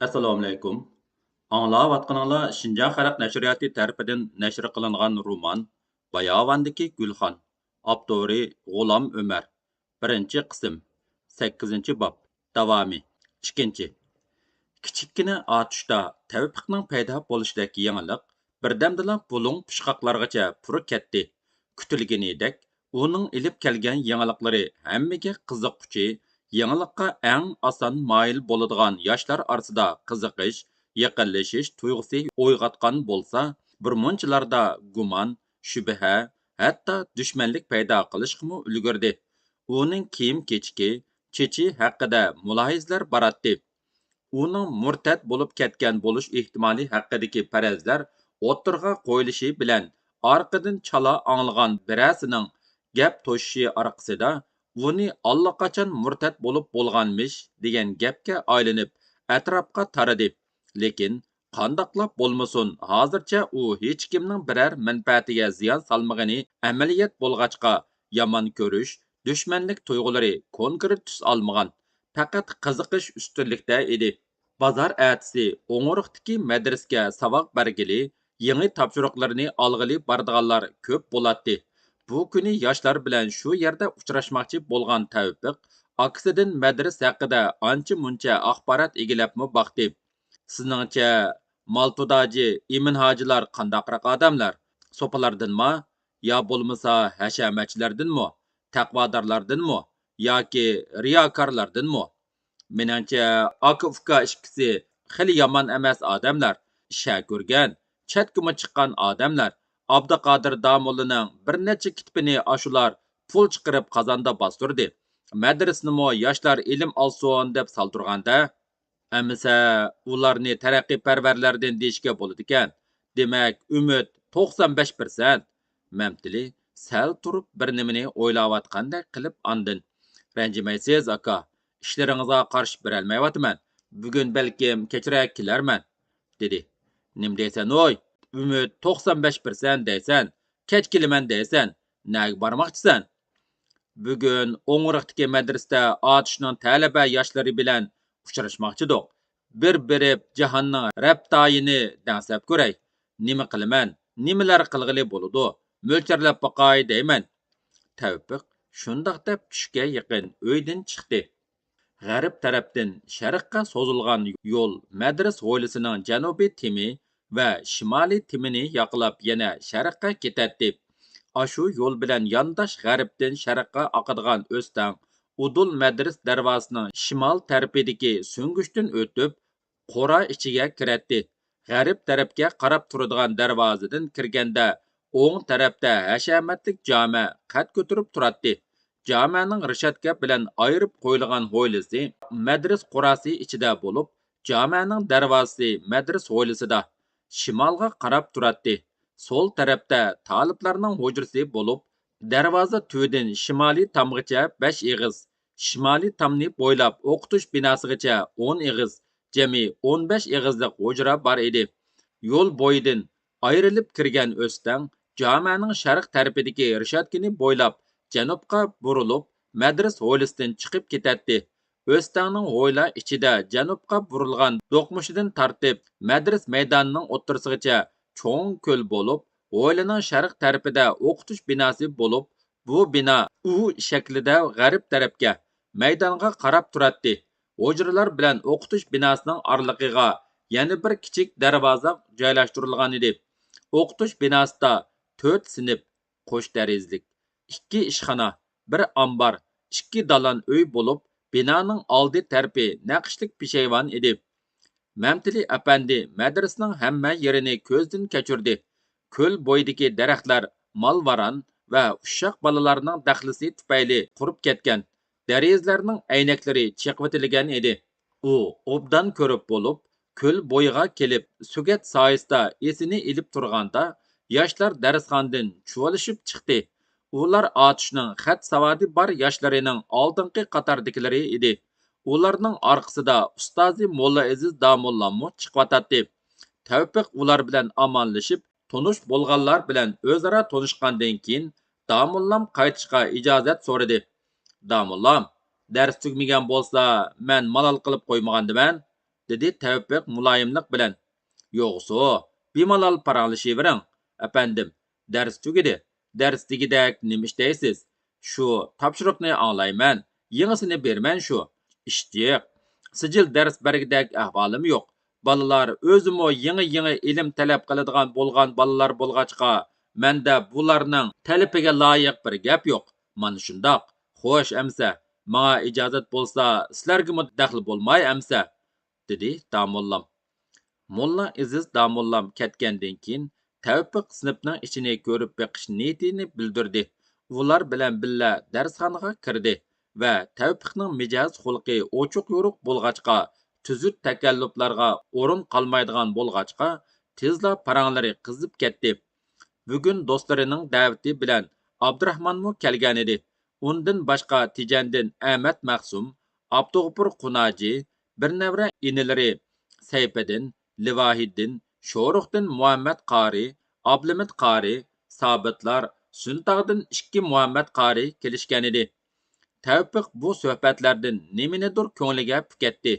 Assalomu alaykum. Anglayotganinglar Şinjan Xalq Nashriyati tarafidan nashr qilingan roman Bayavandagi Gulxon. Avtori G'ulam Ömer. Birinchi qism. 8 bob. Davomi. Ikkinchi. Kichikkina otushda Tavfiqning paydo bo'lishidagi yangilik birdamdala bulung pishqoqlargacha purib ketdi. Kutilganidek, uning ilib kelgan yangiliklari hammaga qiziqquchi, yangilikqa eng oson moyil bo'ladigan yoshlar orasida qiziqish, yaqinlashish tuyg'usi uyg'otgan bo'lsa, bir munchalarda gumon, shubha, hatto dushmanlik paydo qilishga ulgurdi. Uning kiyim-kechiki, chechi haqida mulohizlar baratdi. Uning murtad bo'lib ketgan bo'lish ehtimoli haqidagi farazlar o'ttirg'a qo'yilishi bilan orqadan chala anglagan birasining gap to'shishi orqasida uni allaqachon murtad bo'lib bo'lganmish degan gapga aylanib atrofga taradi. Lekin qandoqlab bo'lmasin, hozircha u hech kimning biror manfaatiga ziyon solmagani amaliyat bo'lg'achqa yomon ko'rish, dushmanlik tuyg'ulari konkret tus olmagan, faqat qiziqish ustunlikda edi. Bazar ئەتىسى ئوڭۇرۇقتىكى مەدرىسەگە ساۋاق بەرگىلى، يېڭى تاپشۇرۇقلىرىنى ئالغىلى بارىدىغانلار كۆپ بولاتتى. بۇ كۈنى ياشلار بىلەن شۇ يەردە ئۇچراشماقچى بولغان تەۋپىق ئاكىسىدىن مەدرىسە ھەققىدە ئانچە-مۇنچە ئاخبارات ئىگىلەپمۇ باقتى. سىزنىڭچە مالتۇداجى، ئىمىن ھاجىلار قانداقراق ئادەملەر؟ سوپىلاردىنمۇ؟ يا بولمىسا ھەشەمەتچىلەردىنمۇ؟ تەقۋادارلاردىنمۇ؟ ياكى رىياكارلاردىنمۇ؟ Menimcha, aka-uka ikkisi xili yomon emas odamlar, isha ko'rgan, chatgimi chiqqan odamlar. Abduqodir Damullaning bir necha kitobini ashular pul chiqarib qozonda bostirdi. Madrasnimi yoshlar ilm olsin deb soldirganda, amisa ularni taraqqiyparvarlardan deyishga bo'ladi ekan. Demak, umid 95%. Mamtili sal turib bir nimani o'ylayotgandek qilib andin. Ranjimaysiz aka. İşleringizga qarshi berolmayapman. Bugun balkim kechroq kelarman, dedi. Nim deysan oy? Umid 95% deysan. Kech kelaman deysan. Nega bormoqchisan? Bugun O'ng'uriqdagi madrasada otishning talaba yoshlari bilan uchrashmoqchidik. Bir berib jahonning raptayini dansab ko'ray. Nima qilaman? Nimalar qilg'ili bo'ladi? Mo'lcharlab boqay deyman. Tavfiq shundoq deb tushga yaqin uydan chiqdi. G'arb tarafdan sharqqa so'zilgan yo'l madras hovlisining janubiy timi va shimoliy timini yoqlab yana sharqqa ketadi. Ashu yo'l bilan yondosh g'arbdan sharqqa oqadigan o'stang udul madras darvosining shimol tarafidagi so'ngishdan o'tib qo'ra ichiga kiradi. G'arb tarafga qarab turadigan darvozadan kirganda o'ng tarafda hashamatlik jami qad ko'tarib turadi. Jamining rishatka bilan ayirib qo'yilgan hovlisi madras qurasi ichida bo'lib, jamining darvozasi madras hovlisida shimolga qarab turadi. Sol tarafda taliblarning hujrasi bo'lib, darvoza tuvidan shimoliy tomgacha 5 eg'iz, shimoliy tomni bo'ylab o'qitish binosigacha 10 eg'iz, jami 15 eg'izlik hujra bor edi. Yo'l bo'yidan ayrilib kirgan o'stang jamining sharq tarafidagi rishatkani bo'ylab janubga burilib, madras hovlisidan chiqib ketadi. O'stangning hovla ichida janubga burilgan do'qmushidan tortib, madras maydonining o'ttirisigacha cho'ng ko'l bo'lib, hovlining sharq tarafida o'qitish binosi bo'lib, bu bino U shaklida g'arb tarafga maydonga qarab turadi. Hujralar bilan o'qitish binosining orlig'iga yana bir kichik darvoza joylashtirilgan edi. O'qitish binosida 4 sinf, qo'sh darizlik, 2 ishxona, 1 ambar, 2 dalon uy bo'lib, binoning oldi tarafi naqshlik peshayvon edi. Mamtili apandi madrasning hamma yerini ko'zdan kechirdi. Ko'l bo'yidagi daraxtlar malvaron va ushoq bolalarning daxlisi tufayli qurib ketgan. Derizlarning aynaklari cheqvitilgan edi. U obdan ko'rib bo'lib, ko'l bo'yiga kelib, sugat soyasida esini ilib turganda, yoshlar darsxondan chuvalishib chiqdi. Ular otishning xat savodi bor yoshlarining oldingi qatordagilar edi. Ularning orqasida ustozi Molla Aziz Damullammo chiqyotdi. Tavfiq ular bilan omonlashib, tonish bo'lganlar bilan o'zaro tonishgandan keyin Damullam qaytishga ijozat so'radi. Damullam, dars tugmagan bo'lsa, men malol qilib qo'ymagandiman. dedi Tevfik muloyimlik bilan. Yo'qsa, bemalol paranglashivering. Apandim, dars tugidi. Dars degidek nima ishlaysiz? Shu topshiriqni anglayman. Yangisini berman shu. Ishtiq. Sijil dars bergidek ahvolim yo'q. Balalar o'zimo yangi ilm talab qiladigan bo'lgan balalar bo'lg'achqa, menda bularning talabiga loyiq bir gap yo'q. Mana shundoq. Xo'sh, amsa, menga ijozat bo'lsa, sizlarga daxl bo'lmay amsa, dedi domollam. Mulla Iziz domollam ketgandan keyin Tavfiq sinfning ichini ko'rib beqish niyatini bildirdi. Ular bilan billa darsxonaga kirdi va Tavfiqning mijoz xulqi ochiq yo'ruq bo'lg'achqa, tuzut takalluflarga o'rin qolmaydigan bo'lg'achqa, tezla paranglari qizib ketdi. Bugun do'stlarining da'vati bilan Abdurahmonmu kelgan edi. Undan boshqa Tijandin Ahmad Maqsum, Abdug'fur Qunaji, bir navra inilari Sayfiddin, Livahiddin, Sho'ruxdin Muhammad Qari, Ablimid Qari, Sabitlar, Suntag'din ikki Muhammad Qari kelishgan edi. Tavfiq bu suhbatlardan nimanidir ko'ngliga pukatdi.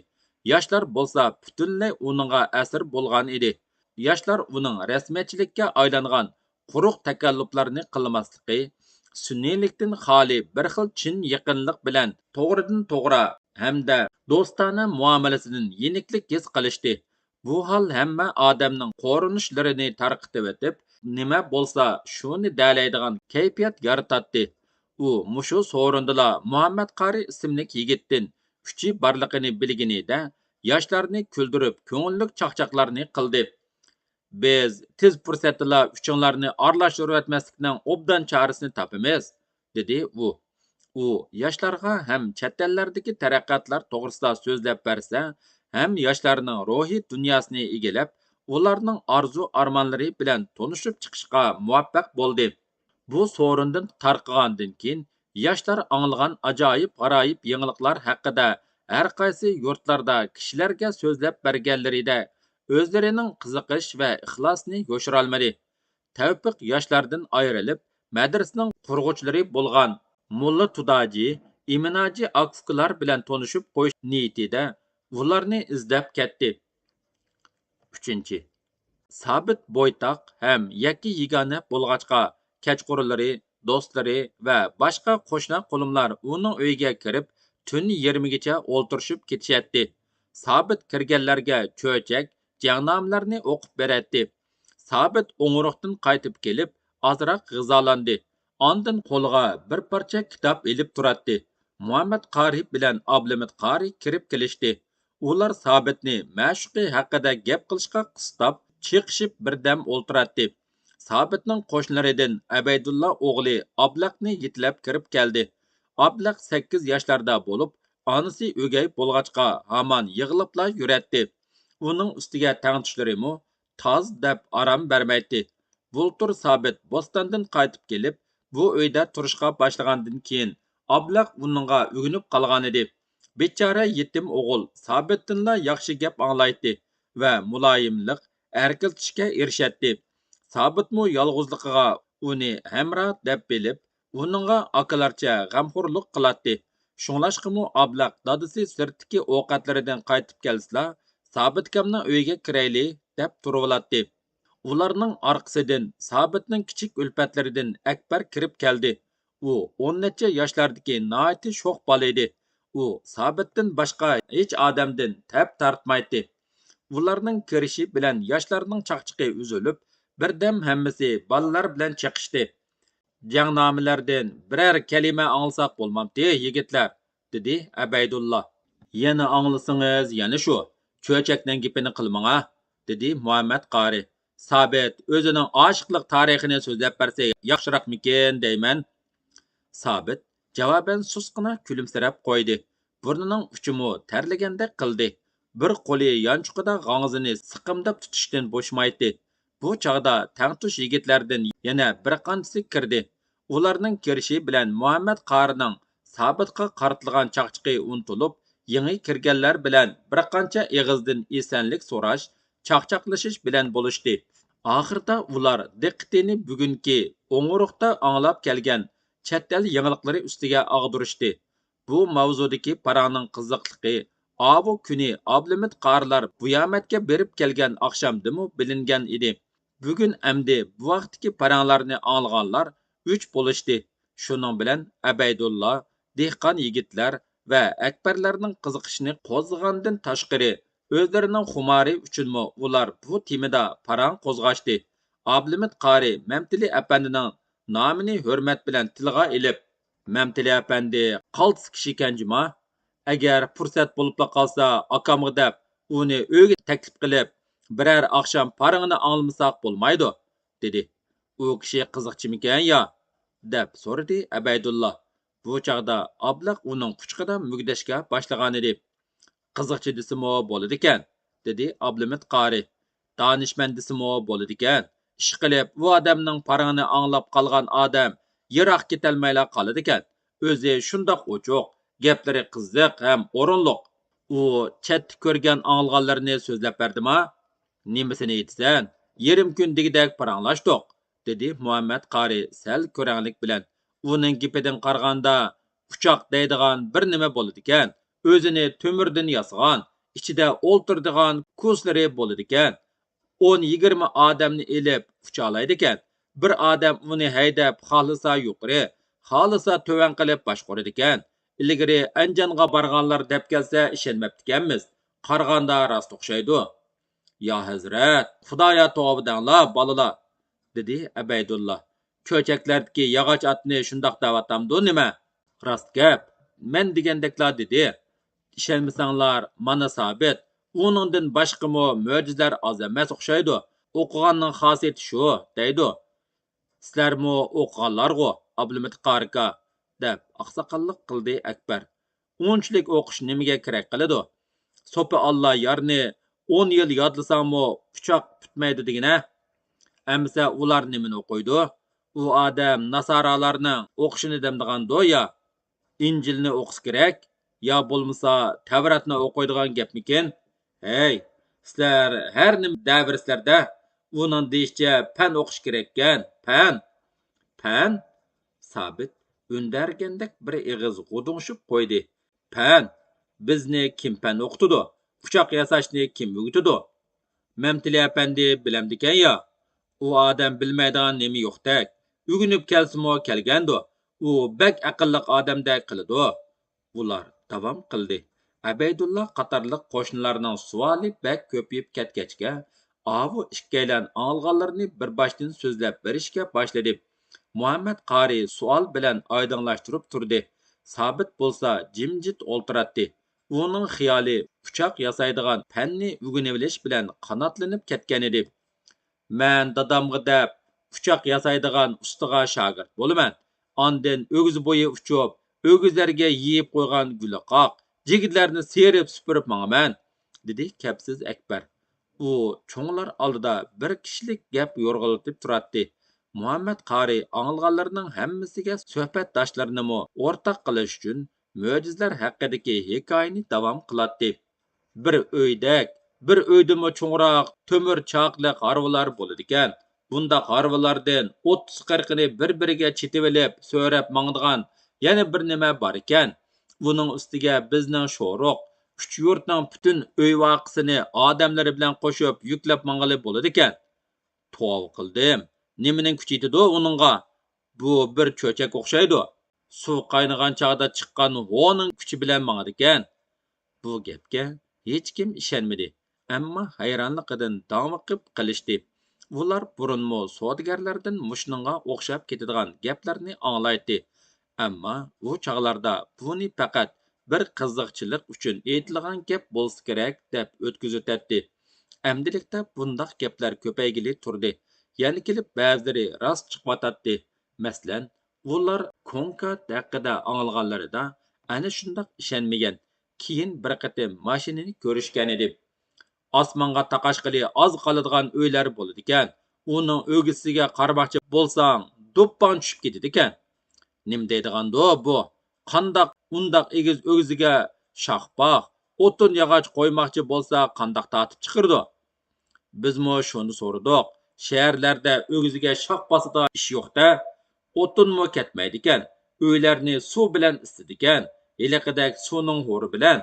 Yoshlar bo'lsa butunlay uningga asir bo'lgan edi. Yoshlar uning rasmiyatchilikka aylangan quruq takalluflarni qilmasligi, sunniylikdan xoli bir xil chin yaqinlik bilan to'g'ridan to'g'ri hamda do'stona muomalasidan yeniklik his qilishdi. Bu hol hamma odamning qo'rinishlarini tarqitib o'tib, nima bo'lsa shuni dalaydigan kayfiyat yaratadi. U mushu so'rindila Muhammad Qari ismli yigitdan kuchi borligini bilganida yoshlarni kuldirib ko'ngillik chaqchaqlarni qildi. Biz tez fursatda uchinglarni aralashtirib o'tmaslikning obdan chorasini topamiz, dedi u. U yoshlarga ham chet ellardagi taraqqiyotlar to'g'risida so'zlab bersa, ham yoshlarning ruhiy dunyosini egallab, ularning orzu-armonlari bilan tanishib chiqishga muvaffaq bo'ldi. Bu so'rindan tarqagandan keyin yoshlar anglagan ajoyib-g'aroyib yangiliklar haqida har qaysi yurtlarda kishilarga so'zlab berganlarida o'zlarining qiziqish va ixlosini yo'shirolmadi. Tavfiq yoshlardan ayrilib, madrasaning qurg'uvchilari bo'lgan Mulla Tudaji, Iminaji Akfukalar bilan tanishib qo'yish niyatida ularni izlab ketdi. 3. Sabit bo'ytoq ham yakki yigona bo'lg'achqa, kechqurunlari, do'stlari va boshqa qo'shni qo'limlar uning uyiga kirib, tun 20gacha o'ltirishib ketishyapti. Sabit kirganlarga cho'chak, jangnomlarni o'qib beradi. Sabit o'ng'uruqdan qaytib kelib, ozroq g'izolandi. Ondan qo'lga bir parcha kitob ilib turadi. Muhammad Qari bilan Ablimid Qari kirib kelishdi. Ular Sabitni ma'shuqi haqida gap qilishga qistab, chiqishib birdam o'ltiradi. Sabitning qo'shnilaridan Abaydulla o'g'li Ablaqni yetlab kirib keldi. Ablaq 8 yoshlarda bo'lib, onasi o'gay bo'lg'achqa hamon yig'ilibla yuradi. Uning ustiga tangtishlarimu toz deb aram bermaydi. Bultur Sabit Bo'stondan qaytib kelib, bu uyda turishga boshlagandan keyin Ablaq uningga o'ginib qolgan edi. Bechora yetim o'g'il Sabitdinla yaxshi gap anglaydi va muloyimlik, erkiltishga erishadi. Sabitmu yolg'izligiga uni hamra deb bilib, uningga akalarcha g'amxo'rlik qiladi. Shunglashqimu Ablaq dadisi sirtdagi ovqatlaridan qaytib kelsla, Sabitkamning uyiga kirayli deb turvoladi. Ularning orqasidan Sabitning kichik ulfatlaridan Akbar kirib keldi. U 10 necha yoshlardagi noiti sho'x bola edi. U Sabitdan boshqa hech odamdan tab tortmaydi. Ularning kirishi bilan yoshlarning chaqchiqi uzilib, birdam hammasi bolalar bilan chiqishdi. Jangnomalardan biror kalima anglasak bo'lmamdi, yigitlar, dedi Abaydulla. Yana anglasangiz, yana shu cho'chakning gapini qilmang, dedi Muhammad Qari. Sabit o'zining oshiqlik tarixini so'zlab bersa yaxshiroqmikin deyman. Sabit javoban susqina kulimsirab qo'ydi. Burnining uchimu terlagandek qildi. Bir qo'li yonchuqida g'ang'izini siqimdab tutishdan bo'shmaydi. Bu chog'da tangtush yigitlardan yana bir qanchasi kirdi. Ularning kirishi bilan Muhammad Qarining Sabitga qaratilgan chaqchiqi unutilib, yangi kirganlar bilan bir qancha eg'izdan esanlik so'rash, chaqchaqlashish bilan bo'lishdi. Oxirida ular diqqatini bugungi o'ng'uruqda anglab kelgan chet el yangiliklari ustiga og'dirishdi. Bu mavzudagi parangning qiziqligi Avu kuni Ablimit qarilar buyamatga berib kelgan oqshomdimi bilingan edi. Bugun amdi bu vaqtdagi paranglarni olganlar 3 bo'lishdi. Shuning bilan Abaydulla, dehqon yigitlar va akbarlarning qiziqishini qo'zg'agandan tashqari o'zlarining xumori uchunmi ular bu temada parang qo'zg'ashdi. Ablimit qari Mamtili apandining nomini hurmat bilan tilga ilib, Mamtili apandi qaltis kishi ekanjima. Agar fursat bo'lib qolsa, akamga deb uni uyga taklif qilib, biror oqshom parangini olmasak bo'lmaydi, dedi. U kishi qiziqchimikan yo? Deb so'radi Abaydulla. Bu chaqda Ablaq uning quchqida mugdashga boshlagan edi. Qiziqchi desimi bo'ladi ekan, dedi Ablimit qari. Danishmand desimi bo'ladi ekan. Ish qilib, bu odamning parangini anglab qolgan odam yiroq ketolmayla qoladi ekan. O'zi shundoq ochiq, gaplari qiziq ham o'rinliq. U chatni ko'rgan anglaganlarni so'zlab berdimi? Nimasini aytsan? Yarim kun degidek paranglashdik, dedi Muhammad qari sal ko'ranglik bilan. Uning gapidan qaraganda uchoq deydigan bir nima bo'ladi ekan. O'zini to'mirdan yasagan, ichida o'ltirdigan ko'zlari bo'ladi ekan. 10-20 odamni elib uchalaydi ekan. Bir odam uni haydab xohlasa yuqori, xohlasa to'van qilib boshqaradi ekan. Ilgari Anjonga borganlar deb kelsa ishonmabdi ekanmiz. Qaraganda rost o'xshaydi. Ya hazrat, Xudoya tavba danglar, bolalar, dedi Abaydulla. Ko'chaklardagi yog'och otni shundoq da'vatamdi nima? Rost gap. Men degandeklar dedi. Ishonmasanglar, mana sabit. Uningdan boshqami mo'jizlar oz emas o'xshaydi. O'qiganning xosiyati shu, deydi. Sizlarmi o'qiganlarg'u, Ablimit qarika, deb oqsoqollik qildi Akbar. Unchalik o'qish nimaga kerak qiladi? So'pi Allah yarni 10 yil yodlasangmi pichoq tutmaydi degina. Amsa ular nimani o'qiydi? U odam nasoralarning o'qishini demdigandi ya. Injilni o'qish kerak, yo bo'lmasa Tavratni o'qiydigan gapmikin? Hey, sizlar har nima davirslarda uning deyishcha pan o'qish kerakkan. Pan? Sabit undargandek bir ig'iz g'udung'ishib qo'ydi. Pan? Bizni kim pan o'qitdi? Pichoq yasashni kim o'g'itdi? Mamtili apandi bilamdikan yo? U odam bilmaydigan nima yo'qdak. Ugunib kelsimi kelgandi. U bak aqlliq odamdek qiladi. Ular davom qildi. Abaydulla qatorliq qo'shnilarning savoli bak ko'payib ketgachga, avu ikkalan olganlarni bir boshdan so'zlab berishga boshladi. Muhammad qari savol bilan oydinlashtirib turdi. Sabit bo'lsa jimjit o'ltiradi. Uning xiyoli pichoq yasaydigan fanni o'rganib olish bilan qanotlanib ketgan edi. Men dadamga deb pichoq yasaydigan ustaga shogird bo'laman. Ondan o'giz bo'yi uchib, o'gizlarga yeyib qo'ygan guliqoq, jigitlarni serib supurib mangaman, dedi kapsiz Akbar. U cho'nglar oldida bir kishilik gap yo'rg'iltib turadi. Muhammad qari angilganlarning hammasiga suhbatdoshlarini o'rtaq qilish uchun mo'jizlar haqidagi hikoyani davom qiladi. Bir uydak, bir uydimi cho'ngroq to'mir choqliq harvalar bo'ladi ekan. Bunda harvalardan 30-40ni bir-biriga chetib olib, so'rab mangdigan yana bir nima bor ekan. Buning ustiga bizning sho'roq, uch yurtning butun uy voqisini odamlari bilan qo'shib yuklab mangili bo'ladi ekan. Tov qildim. Nimaning kuchi yetadi uningga? Bu bir cho'chak o'xshaydi. Suv qaynagan chog'da chiqqan o'ning kuchi bilan mangadi ekan. Bu gapga hech kim ishonmadi. Ammo hayronligidan damiqib qilishdi. Ular burunmo savdogarlardan mushninga o'xshab ketadigan gaplarni anglaydi. Ammo u chog'larda buni faqat bir qiziqchilik uchun aytilgan gap bo'lsa kerak deb o'tkazitadi. Amdilikda bundoq gaplar ko'paygili turdi. Yana kelib ba'zilari rost chiqmatadi. Masalan, ular konkret haqida anglaganlarida ana shundoq ishonmagan. Keyin bir qatim mashinani ko'rishgan edi. Osmonga taqashqili oz qoladigan uylar bo'ladi ekan. Uning o'gisiga qarmoqchi bo'lsang, do'ppan tushib ketadi ekan. Nim deydigandi bu? Qandoq undoq egiz o'giziga shoxpoq, o'tin yog'och qo'ymoqchi bo'lsa, qandoq tatib chiqirdi? Bizmi shuni so'radik. Shaharlarda o'giziga shox bosadigan ish yo'q-da, o'tinmi ketmaydi ekan. Uylarni suv bilan isitadi ekan. Heliqidak suvning huri bilan.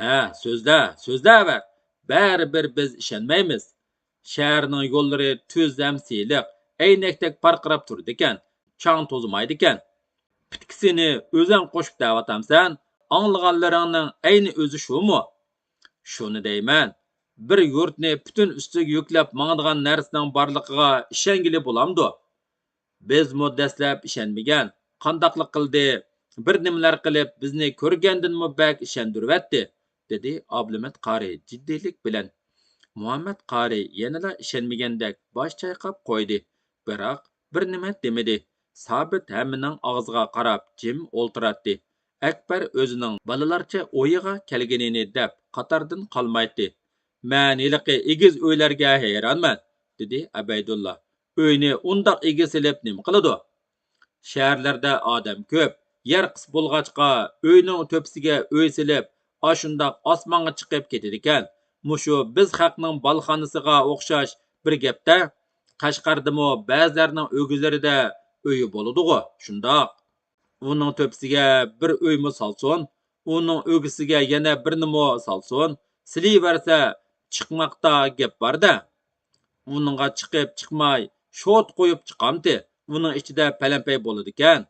Ha, so'zla ver. Baribir biz ishonmaymiz. Shaharning yo'llari tuzam siyliq, aynakdek parqirab turdi ekan, chang to'zimaydi ekan. Pitkisini o'zing qo'shib da'vatamsan, anglaganlaringning ayni o'zi shumi? Shuni deyman. Bir yurtni butun ustiga yuklab mangdigan narsaning borligiga ishongili bo'lamdi. Biz dastlab ishonmagan, qandoqlik qildi, bir nimalar qilib bizni ko'rgandinmi bak ishondiryapti, dedi Ablumat qari jiddiylik bilan. Muhammad qari yanada ishonmagandek bosh chayqab qo'ydi, biroq bir nima demadi. Sabit hammaning og'ziga qarab jim o'ltiratdi. Akbar o'zining balalarcha o'yiga kelganini deb qatordan qolmaydi. "Men hiliqi egiz o'ylarga hayronman", dedi Abaydulla. "Uyni undoq egisilib nima qiladi? Shaharlarda odam ko'p, yer qis bo'lg'achqa uyning to'pisiga uy silib, ashundoq osmonga chiqib ketadi ekan. Mushu biz xalqning balxonasiga o'xshash bir gapda, Qashqardimi ba'zilarning o'gizlarida uyi bo'ladi-ku, shundoq. Uning to'pisiga bir uymi solsin, uning o'gisiga yana bir nima solsin, silayversa chiqmoqda gap bor-da. Uningga chiqib chiqmay, shot qo'yib chiqamdi. Uning ichida palampay bo'ladi ekan.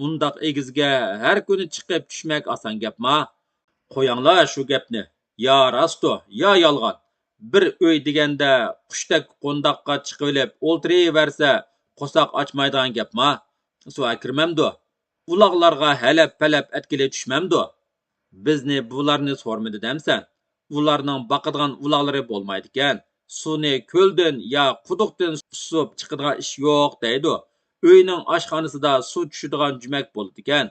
Undoq egizga har kuni chiqib tushmak oson gapmi? Qo'yinglar shu gapni. Yo rostu, yo yolg'on. Bir uy deganda qushdek qo'ndoqqa chiqib o'ltiraversa, qo'soq ochmaydigan gapmi? Suva kirmamdi. Uloqlarga halab-palab atkili tushmamdi. Bizni bularni so'rmadi demsan. Ularning boqadigan uloqlari bo'lmaydi ekan. Suvni ko'ldan yo quduqdan suzib chiqadigan ish yo'q deydi. Uyning oshxonasida suv tushadigan jumak bo'ladi ekan.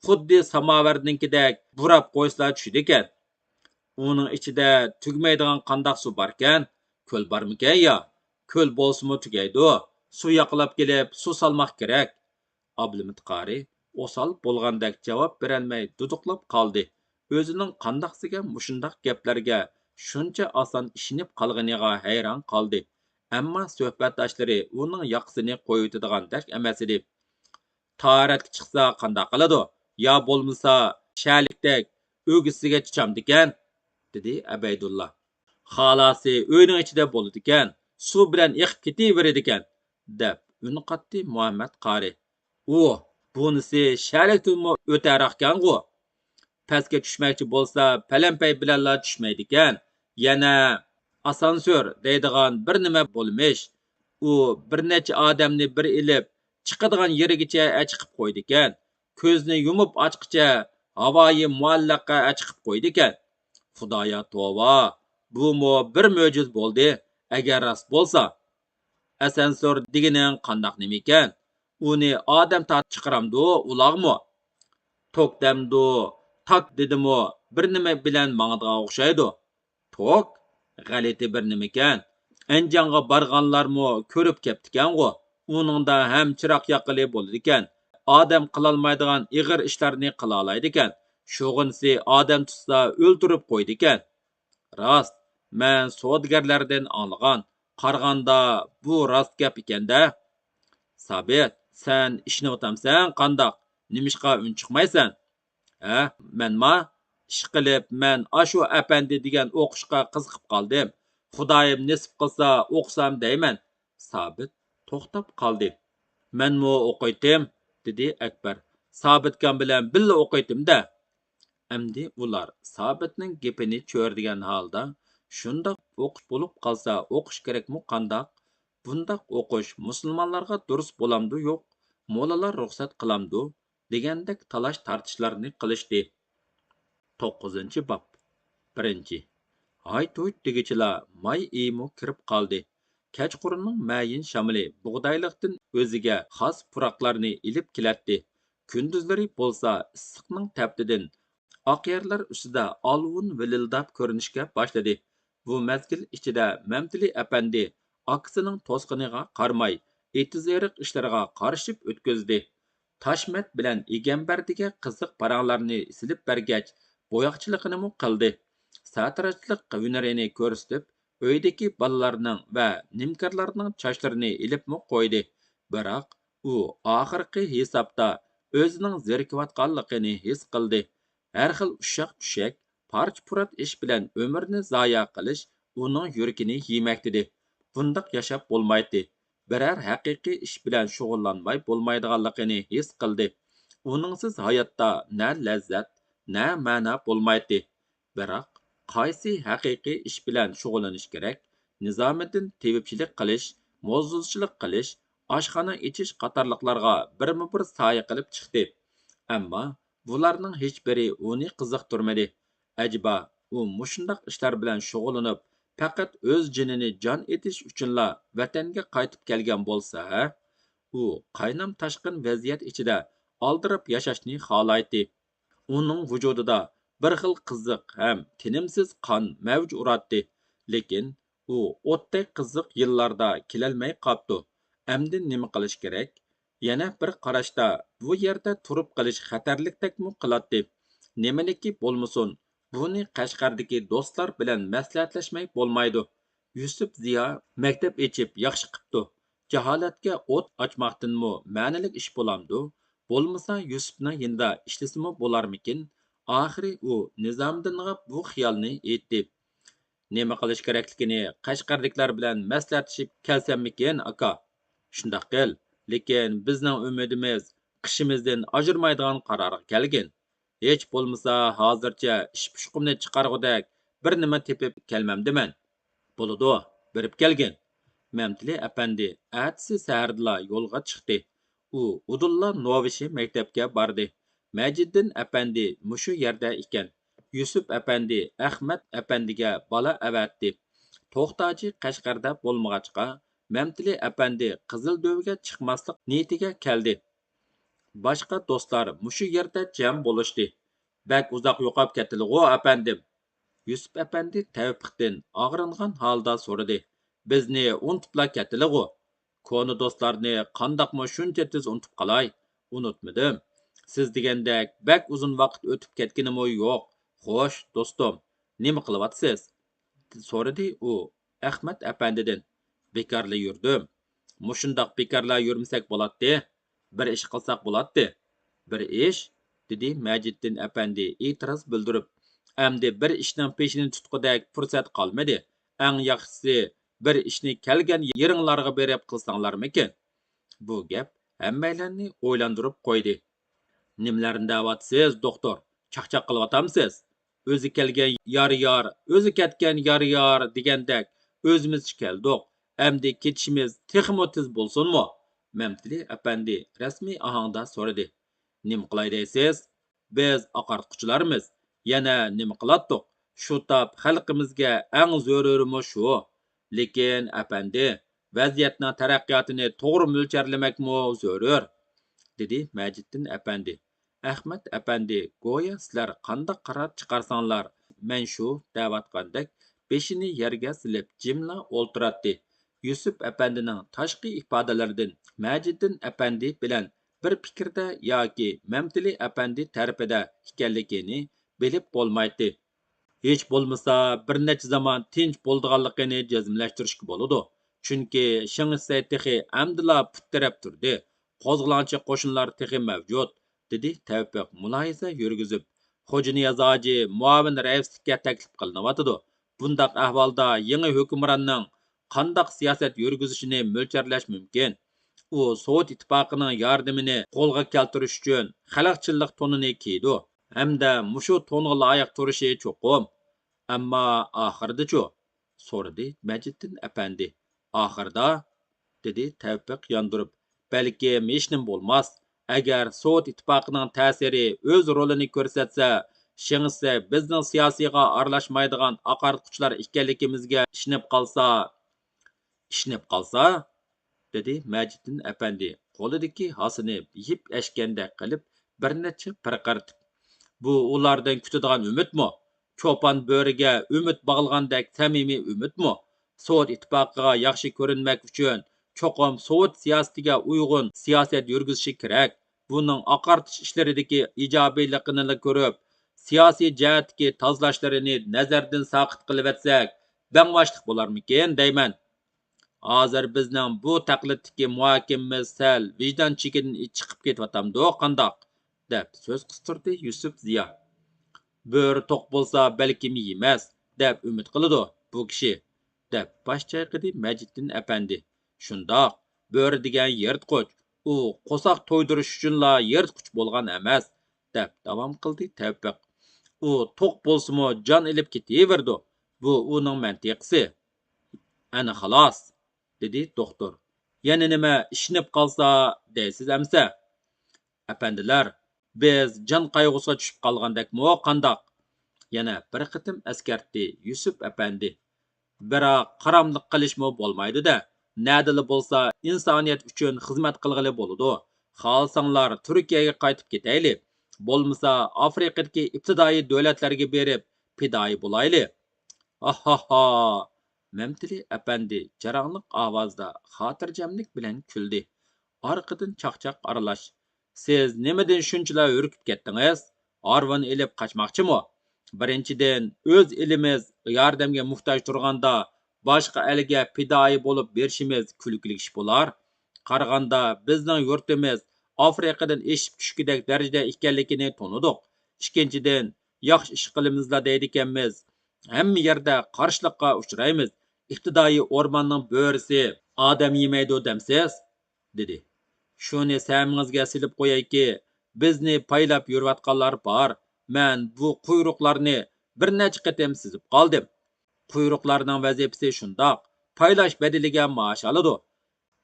Xuddi samovarninkidek burab qo'yslar tushidi ekan. Uning ichida tugmaydigan qandoq suv bor ekan? Ko'l bormikan yo? Ko'l bo'lsa-mu tugaydi. Suv yoqlab kelib, suv solmoq kerak. Ablumat qari osal bo'lgandek javob berolmay duduqlab qoldi. O'zining qandoqsiga mushundoq gaplarga shuncha oson ishinib qolganiga hayron qoldi. Ammo suhbatdoshlari uning yoqsini qo'yitadigandak emas edi. Taratga chiqsa qandoq qiladi? Yo bo'lmasa shalikdek o'gisiga chichamdikan, dedi Abaydulla. Xolasi uyning ichida bo'ladi ekan, suv bilan eqib ketaveradi ekan, deb uni qatdi Muhammad qari. Bunisi shalikdanmi o'taroqkan-ku. Pastga tushmoqchi bo'lsa, palampay bilanla tushmaydi ekan. Yana asansör deydigan bir nima bo'lmish. U bir necha odamni bir ilib chiqadigan yerigacha achiqib qo'ydi ekan. Ko'zni yumib ochqicha havoyi muallaqqa achiqib qo'ydi ekan. Xudoya tova, bu bir mo'jiz bo'ldi. Agar rost bo'lsa, asansör deganing qandoq nima ekan? Uni odam tortib chiqaramdi, uloqmi? Tok demdi, tak dedimi, bir nima bilan mangdiga o'xshaydi. Tok g'alati bir nima ekan. Anjonga borganlarmi ko'rib keptikan-ku. Uningda ham chiroq yoqili bo'ladi ekan. Odam qilolmaydigan ig'ir ishlarni qila oladi ekan. Shug'insi odam tutsa o'ltirib qo'ydi ekan. Rost, men savdogarlardan olgan, qarg'anda bu rost gap ekanda. Sabit, sen ishni o'tamsan qandoq? Nimishqa un chiqmaysan? Menma ish qilib men ashu apandi degan o'qishga qiziqib qoldim. Xudoyim nasib qilsa o'qisam deyman. Sabit to'xtab qoldi. Menmi o'qiytim, dedi Akbar. Sabitgan bilan billa o'qiytim-da. Endi ular Sabitning gapini cho'rdigan holda, shundoq o'qish bo'lib qolsa o'qish kerakmi qandoq? Bundoq o'qish musulmonlarga durust bo'lamdi yo'q? Mo'lalar ruxsat qilamdi degandek talash tartishlarni qilishdi. 9-bob. 1. Hay to'yt degichilar may iymi kirib qoldi. Kechqurunning mayin shamili bug'doyliqdan o'ziga xos puroqlarni ilib kelatdi. Kunduzlari bo'lsa issiqning taptidan oq yerlar ustida olvun vilildab ko'rinishga boshladi. Bu mezgil ichida Mamtili apandi akisining to'sqiniga qarmay, etizeriq ishlariga qarshib o'tkazdi. Tashmat bilan Egambardiga qiziq paranglarni silib bergach, bo'yoqchiligini qildi. Satrachlik hunarini ko'rsatib, uydagi bolalarning va nimkarlarning chochlarini ilibmi qo'ydi. Biroq u oxirgi hisobda o'zining zerikayotganligini his qildi. Har xil ushaq tushak parcha-purat ish bilan ömürni zoya qilish uning yurakini yemakdi. Bundaq yashab bo'lmaydi. Birər haqiqiy ish bilan shug'ullanmay bo'lmaydiganligini his qildi. Uningsiz hayotda na lazzat, na ma'no bo'lmaydi. Biroq qaysi haqiqiy ish bilan shug'ullanish kerak? Nizomiddin tevibchilik qilish, mozuzchilik qilish, oshxona ichish qatorliqlarga birma-bir soya qilib chiqdi. Ammo bularning hech biri uni qiziqtirmadi. Ajaba u mushundaq ishlar bilan shug'ullanib, faqat o'z jinini jon etish uchunla vatanga qaytib kelgan bo'lsa, u qaynam tashqin vaziyat ichida aldirab yashashni xohlaydi. Uning vujudida bir xil qiziq ham tinimsiz qon mavj uratdi. Lekin u o'tdek qiziq yillarda kelolmay qopti. Endi nima qilish kerak? Yana bir qarashda bu yerda turib qilish xatarlikdekmi qiladi. Nimaniki bo'lmasin, buni Qashqardagi do'stlar bilan maslahatlashmay bo'lmaydi. Yusuf Ziyo maktab echib yaxshi qipti. Jaholatga o't ochmoqdanmi ma'nilik ish bo'lamdi. Bo'lmasa Yusufning yinda ishlasimi bo'larmikin? Oxiri u Nizomdinga bu xiyolni aytdi. Nima qilish kerakligini Qashqarliklar bilan maslahatlashib kelsammikin, aka? Shundoq qil, lekin bizning umidimiz qishimizdan ajrmaydigan qarorga kelgan. Hech bo'lmasa hozircha ish pushqimni chiqarg'udak bir nima tepib kelmamdiman. Bo'ladi, berib kelgin. Mamtili apandi atsi sahardla yo'lga chiqdi. U Udulla Novishi maktabga bordi. Majiddin apandi mushu yerda ekan. Yusuf apandi Ahmad apandiga bola avatdi. To'xtachi Qashqarda bo'lmag'achqa, Mamtili apandi Qizil Dovga chiqmaslik niyatiga keldi. Boshqa do'stlar mushu yerda jam bo'lishdi. Bak uzoq yo'qolib ketdilg'u apandim. Yusuf apandi Tavfiqdan og'ringan holda so'radi. Bizni unutibla ketdilg'u. Koni do'stlarni qandoqmi shuncha tez unutib qolay? Unutmadim. Siz degandek bak uzun vaqt o'tib ketganimi yo'q. Xo'sh, do'stim, nima qilyapsiz? So'radi u Ahmad apandidan. Bekarli yurdim. Mushundoq bekarlar yurmasak bo'ladi. Bir ish qilsak bo'ladi. Bir ish? Dedi Majiddin apandi e'tiroz bildirib. Endi bir ishning peshini tutqudak fursat qolmadi. Eng yaxshisi bir ishni kelgan yeringlarga berib qilsanglarmikin? Bu gap hammalarni o'ylantirib qo'ydi. Nimlarni da'vatsiz, doktor? Chaqchaq qilyapsiz? O'zi kelgan yor, o'zi ketgan yor degandek o'zimiz keldik. Endi ketishimiz texmo tez bo'lsinmi? Mamtili apandi rasmiy ohangda so'radi. Nima qilay deysiz? Biz oqartquchilarmiz. Yana nima qilatdik? Shu tap xalqimizga eng zo'rurimi shu. Lekin apandi, vaziyatning taraqqiyotini to'g'ri mo'lcharlamakmi zo'rur, dedi Majiddin apandi. Ahmad apandi, go'yo sizlar qanday qaror chiqarsanglar, men shu da'vatgandek beshini yerga silib jimla o'ltiradi. Yusuf apandining tashqi ifodalaridan Majiddin apandi bilan bir fikrda yoki Mamtili apandi tarafida ekanligini bilib bo'lmaydi. Hech bo'lmasa bir necha zaman tinch bo'ldiganligini jazmlashtirishga bo'ladi. Chunki Shing'isay texi amdila put taraf turdi. Qo'zg'olonchi qo'shinlar texi mavjud, dedi Tavfiq mulohiza yurgizib. Xo'ja Niyoz hoji muavin raislikka taklif qilinayotdi. Bundaq ahvolda yangi hukmronning qandoq siyosat yurgizishini mo'lcharlash mumkin? U Sovet ittifoqining yordamini qo'lga keltirish uchun xalqchillik tonini kiydi. Hamda mushu to'nga loyiq turishi cho'qim. Ammo oxirida-chu? So'radi Majiddin apandi. Oxirida? Dedi Tavfiq yondirib. Balkim hech nim bo'lmas. Agar Sovet ittifoqining ta'siri o'z rolini ko'rsatsa, Shing'isi bizning siyosiyga aralashmaydigan oqartquchilar ekanligimizga ishinib qolsa, dedi Majiddin apandi qo'lidagi hosini yeb ashgandek qilib bir necha pirqirtib. Bu ulardan kutadigan umidmi? Cho'pon bo'riga umid bog'ilgandek samimiy umidmi? Sovet ittifoqiga yaxshi ko'rinmak uchun cho'qim Sovet siyosatiga uyg'un siyosat yurgizishi kerak. Buning oqartish ishlaridagi ijobiyligini ko'rib, siyosiy jihatdagi tozlashlarini nazardan saqit qilib etsak, bangvashlik bo'larmikin deyman. Hozir bizning bu taqliddagi muhokimamiz sal vijdon chekidan chiqib ketyapti qandoq? Deb so'z qistirdi Yusuf Ziyo. Böğrü toq bolsa belkim yemas, dep ümit qiladi bu kishi, dep bosh chayqadi Majiddin apandi. Shundoq, böğrü degan yirtqich, u qo'saq to'ydirish uchunla yirtqich bo'lgan emas, dep davom qildi Tavfiq. U to'q bo'lsimi jon ilib ketaverdi. Bu uning mantiqisi. Ana xolos, dedi doktor. Yana nima ishinib qolsa deysiz amsa? Apandilar, biz jon qayg'usiga tushib qolgandakmi qandoq? Yana bir qitim askartdi Yusuf apandi. Biroq qaramliq qilishmi bo'lmaydi-da. Nadili bo'lsa insoniyat uchun xizmat qilg'ili bo'ladi. Xohlasanglar Turkiyaga qaytib ketayli. Bo'lmasa Afrikadagi ibtidoiy davlatlarga berib fidoyi bo'layli. Ha. Mamtili apandi jarangliq ovozda xotirjamlik bilan kuldi. Orqadan chaqchaq aralash. Siz nimadan shunchalar hurkib ketdingiz? Arvon elib qochmoqchimi? Birinchidan, o'z elimiz yordamga muhtoj turganda boshqa elga fidoyi bo'lib berishimiz kulkili ish bo'lar. Qaraganda bizning yurtimiz Afrikadan eshib tushgidek darajada ekanligini to'nidik. Ikkinchidan, yaxshi ish qilamizlar deydi ekanmiz. Hamma yerda qarshilikqa uchraymiz. İqtidoiy o'rmonning bo'risi odam yemaydi demsiz, dedi. Shuni samingizga silib qo'yayki, bizni paylab yurayotganlar bor. Men bu quyruqlarni bir necha qatim sizib qoldim. Quyruqlarning vazifasi shundoq, paylash bedeliga maosh oladi.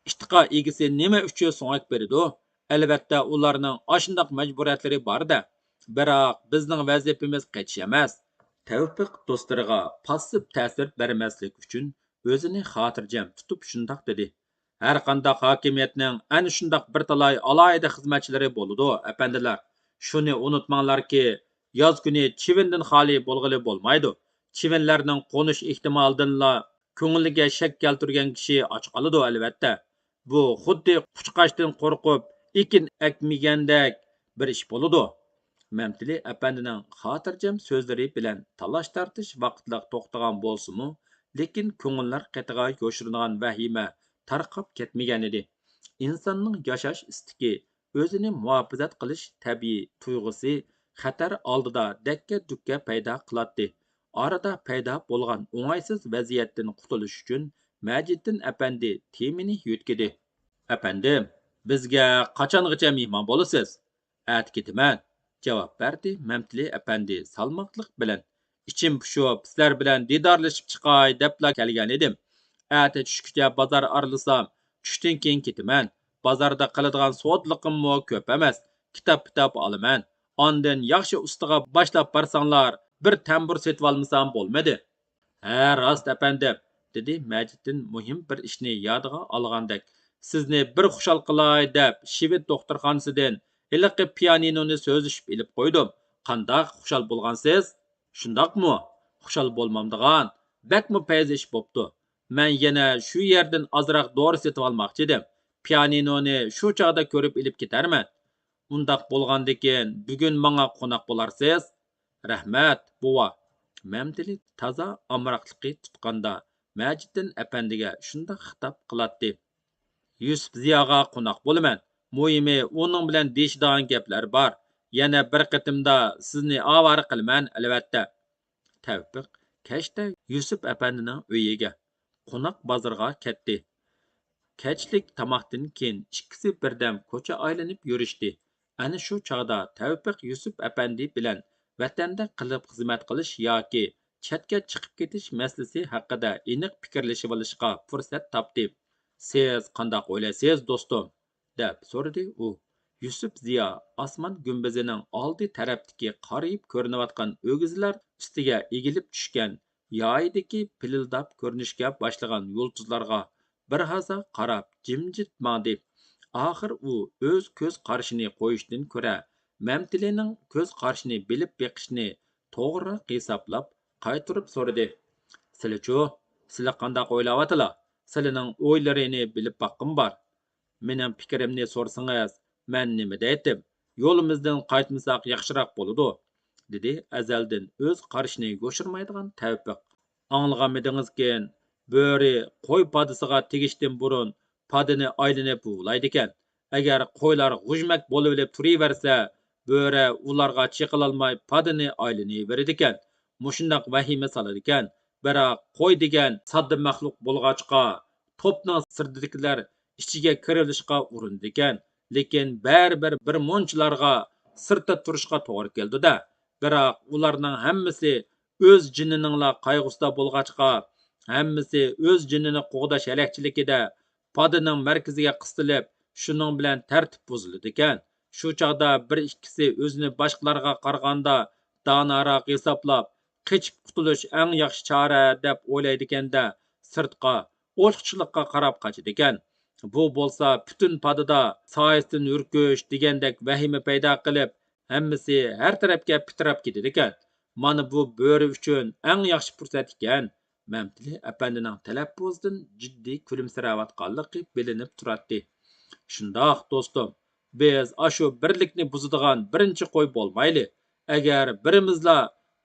İştiqa egisi nima uchun so'ngak beradi? Albatta ularning ashundoq majburiyatlari bor-da. Biroq bizning vazifamiz qechish emas. Tavfiq do'stlariga passiv ta'sir bermaslik uchun o'zini xotirjam tutib shundoq dedi. Har qanday hokimiyatning ana shundoq bir talay alohida xizmatchilari bo'ladi, apandilar. Shuni unutmanglarki, yoz kuni chivindan xoli bo'lg'ili bo'lmaydi. Chivinlarning qo'nish ehtimolidanla ko'ngliga shak keltirgan kishi och qoladi albatta. Bu xuddi quchqachdan qo'rqib ekin ekmagandek bir ish bo'ladi. Mamtili apandining xotirjam so'zlari bilan talash tortish vaqtliq to'xtagan bo'lsa-mu, lekin ko'ngillar qatiga yo'shirilgan vahima tarqab ketmagan edi. Insonning yashash istiki, o'zini muhofazat qilish tabiiy tuyg'usi xatar oldida dakka-dukka paydo qiladi. Orada paydo bo'lgan o'ng'aysiz vaziyatdan qutulish uchun Majiddin apandi temini yutkidi. Apandim, bizga qachongacha mehmon bo'lasiz? At ketaman, javob berdi Mamtili apandi salmoqliq bilan. Ichim pushib, sizlar bilan didorlashib chiqay debla kelgan edim. Ati tushgacha bozor aralasam, tushdan keyin ketaman. Bozorda qiladigan sodliqimmo ko'p emas. Kitob olaman. Ondan yaxshi ustiga boshlab barsanglar, bir tambur setib olmasam bo'lmadi. Ha, rost apandim, dedi Majiddin muhim bir ishni yodiga olgandek. Sizni bir xushal qilay deb Shivit doktorxonasidan iliqi pianinoni so'zlashib ilib qo'ydim. Qandoq xushal bo'lgansiz? Shundoqmi? Xushal bo'lmamdigan. Bakmi payz ish bo'pti. Men yana shu yerdan ozroq dori setib olmoqchi edim. Pianinoni shu chog'da ko'rib ilib ketarman. Undaq bo'lgandikin bugun menga qo'noq bo'larsiz. Rahmat, bova. Mamtili toza amroqligi tutqanda Majiddin apandiga shunda xitob qiladi. Yusuf Ziyoga qo'noq bo'laman. Muhimi uning bilan deyishadigan gaplar bor. Yana bir qatimda sizni ovora qilaman albatta. Tavfiq kechda Yusuf apandining uyiga qo'noq bozorga ketdi. Kechlik tomoqdan keyin ikkisi birdam ko'cha aylanib yurishdi. Ana shu chog'da Tavfiq Yusuf apandi bilan vatanda qilib xizmat qilish yoki chetga chiqib ketish masalasi haqida aniq fikrlashib olishga fursat topdi. Siz qandoq o'ylaysiz, do'stim? Deb so'radi u. Yusuf Ziyo osmon gumbazining oldi tarafdagi qorayib ko'rinayotgan o'gizlar ustiga egilib tushgan yoyidagi pilildab ko'rinishga boshlagan yulduzlarga bir haza qarab jimjit mandi. Oxir u o'z ko'z qarashini qo'yishdan ko'ra Mamtilining ko'z qarashini bilib beqishni to'g'ri hisoblab qaytirib so'radi. Sizlar-chu, sizlar qandoq o'ylayapsizlar? Sizlarning o'ylarini bilib baqqim bor. Mening fikrimni so'rsangiz, men nima deydim? Yo'limizdan qaytmasak yaxshiroq bo'ladi, dedi azaldan o'z qarashini yo'shirmaydigan Tavfiq. Anglaganmidingizkin, bo'ri qo'y podisiga tegishdan burun podini aylanib buvlaydi ekan. Agar qo'ylar g'ujmak bo'lib turaversa, Böre ularga çekilalmay padini aylını verirdiken, muşundaq vahime salardiken, biroq qo'y degan sodda maxluq bo'lg'achqa topning sirdikilar ichiga kirilishga urindi ekan, lekin baribir bir munchalarga sirtda turishga to'g'ri keldi-da. Biroq ularning hammasi o'z jinniningla qayg'usida bo'lg'achqa, hammasi o'z jinnini qo'g'dash halakchiligida podining markaziga qistilib, shuning bilan tartib buzildi ekan. Shu chog'da bir ikkisi o'zini boshqalarga qaraganda donoroq hisoblab, qechib qutulish eng yaxshi chora deb o'ylaydi ekanda, sirtqa o'lchilikqa qarab qochadi ekan. Bu bo'lsa butun podida soyasidan yurkish degandek vahima paydo qilib, hammasi har tarafga pitirab ketadi ekan. Mana bu bo'ri uchun eng yaxshi fursat ekan. Mamtili apandining talabbuzidan jiddiy kulimsirayotganligi bilinib turadi. Shundoq do'stim, biz ashu birlikni buzadigan birinchi qo'y bo'lmayli. Agar birimizla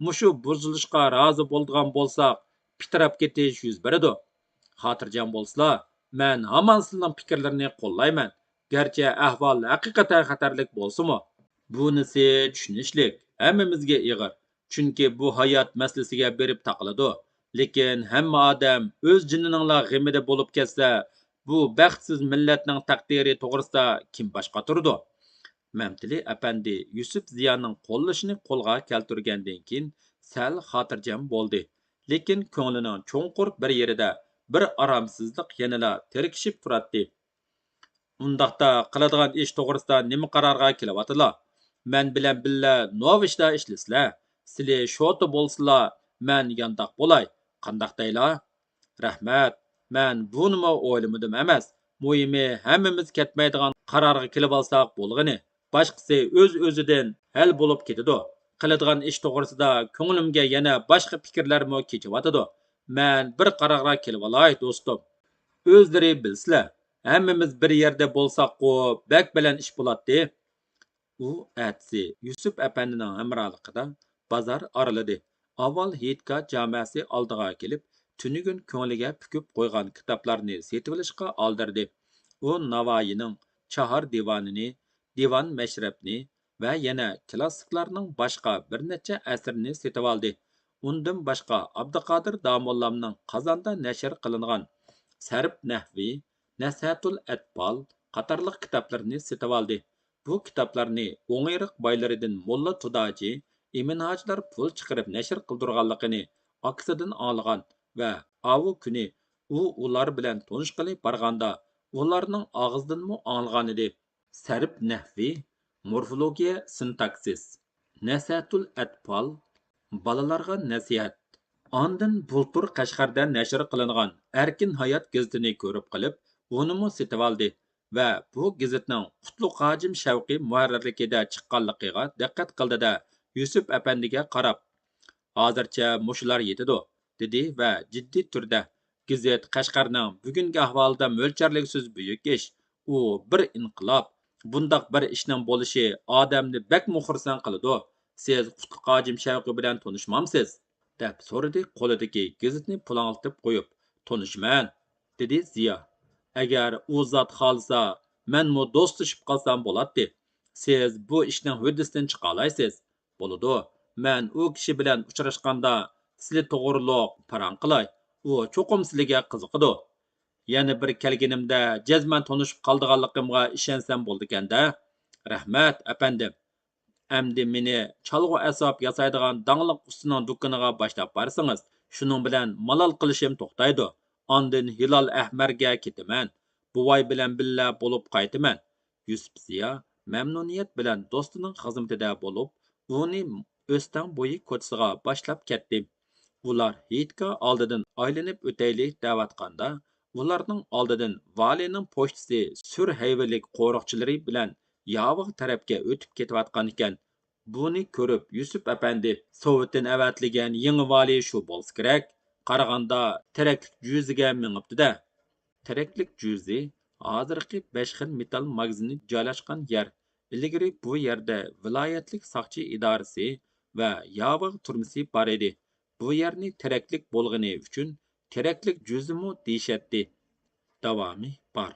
mushu buzilishga rozi bo'ladigan bo'lsak, pitirab ketish yuz beradi. Xotirjam bo'lsizlar, men hamon sizning fikrlarini qo'llayman. Garchi ahvol haqiqatan xatarlik bo'lsa-mu, bunisi tushunishlik, hammamizga ig'ir. Chunki bu hayot masalasiga berib taqiladi. Lekin hamma odam o'z jinining g'imida bo'lib ketsa, bu baxtsiz millatning taqdiri to'g'risida kim boshqa turdi? Mamtili apandi Yusuf Ziyoning qo'llashini qo'lga keltirgandan keyin sal xotirjam bo'ldi. Lekin ko'nglining cho'nqur bir yerida bir aromsizlik yanada terkishib turadi. Undaqda qiladigan ish to'g'risida nima qarorga kelyaptilar? Men bilan billa novishda ishlasizlar. Sizlar shoti bo'lsizlar, men yandoq bo'lay. Qandaq deylar? Rahmat. Men bunimi o'ylamadim emas. Muhimi hammamiz ketmaydigan qarorga kelib olsak bo'lg'ini. Boshqasi o'z-o'zidan hal bo'lib ketadi. Qiladigan ish to'g'risida ko'nglimga yana boshqa fikrlarmi kechyotidi. Men bir qarorga kelib olay, do'stim. O'zlari bilsizlar. Hammamiz bir yerda bo'lsak-ku, bak bilan ish bo'ladi. U atsi Yusuf apandining hamrohligida bozor oraladi. Avval Hitka jamoasi oldiga kelib, tunigun ko'ngliga pukib qo'ygan kitoblarni setib olishga oldirdi. U Navoiyning Chahor divonini, Divon Mashrabni va yana klassiklarning boshqa bir necha asrini setib oldi. Undan boshqa Abduqodir Domollamning Qozonda nashr qilingan Sarf Nahvi, Nasihatul Atbal qatorliq kitoblarni setib oldi. Bu kitoblarni o'ng'iriq boylaridan Mulla Tudoji, Iminhojlar pul chiqarib nashr qildirganligini aksidan olgan va avu kuni ular bilan tanishqili borganda ularning og'zidanmi olgan edi. Sarf Nahvi, morfologiya, sintaksis, Nasihatul Atbal, balalarga nasihat. Ondan bultur Qashqarda nashr qilingan Erkin Hayot gazetini ko'rib qilib, unimi setib oldi va bu gazetning Qutlug' Hojim Shavqiy muharrirligida chiqqanligiga diqqat qildi-da, Yusuf apandiga qarab, hozircha mushular yetadi, dedi va jiddiy turda, gazet Qashqarning bugungi ahvolida mo'lcharliksiz buyuk ish. U bir inqilob. Bundaq bir ishning bo'lishi odamni bak muxursan qiladi. Siz Qutlug' Hojim Shavqiy bilan tanishmamsiz? Deb so'radi qo'lidagi gazetni pulanglatib qo'yib. Tanishman, dedi Ziyo. Agar u zot xolsa, menmu do'stlashib qolsam bo'ladi. Siz bu ishning huddisidan chiqa olaysiz. Bo'ladi. Men u kishi bilan uchrashganda sizli to'g'riliq paran qilay. U cho'qim sizlarga qiziqadi. Yana bir kelganimda jazman tanishib qoldiganligimga ishonsam bo'ldi-kanda. Rahmat, apandim. Әмді meni chalg'u asob yasaydigan dangliq ustining do'koniga boshlab borsangiz, shuning bilan malol qilishim to'xtaydi. Ondan Hilol Ahmarga ketaman. Buvay bilan billa bo'lib qaytaman. Yusuf Ziyo mamnuniyat bilan do'stining xizmatida bo'lib, uni O'stan bo'yi ko'chasiga boshlab ketdi. Ular Hitka oldidan aylanib o'taylik da'vatganda, ularning oldidan valining pochtasi surhayvalik qo'riqchilari bilan Yavig tarafga o'tib ketayotgan ekan. Buni ko'rib Yusuf apandi Sovetdan avatlagan yangi vali shu bo'lsa kerak. Qaraganda teraklik juziga minibdi-da. Teraklik juzi hozirgi 5 xil metal magazini joylashgan yer. Ilgari bu yerda viloyatlik soqchi idorasi va Yavig turmasi bor edi. Bu yerni teraklik bo'lgani uchun teraklik juzimu deyishatdi. Davomi bor.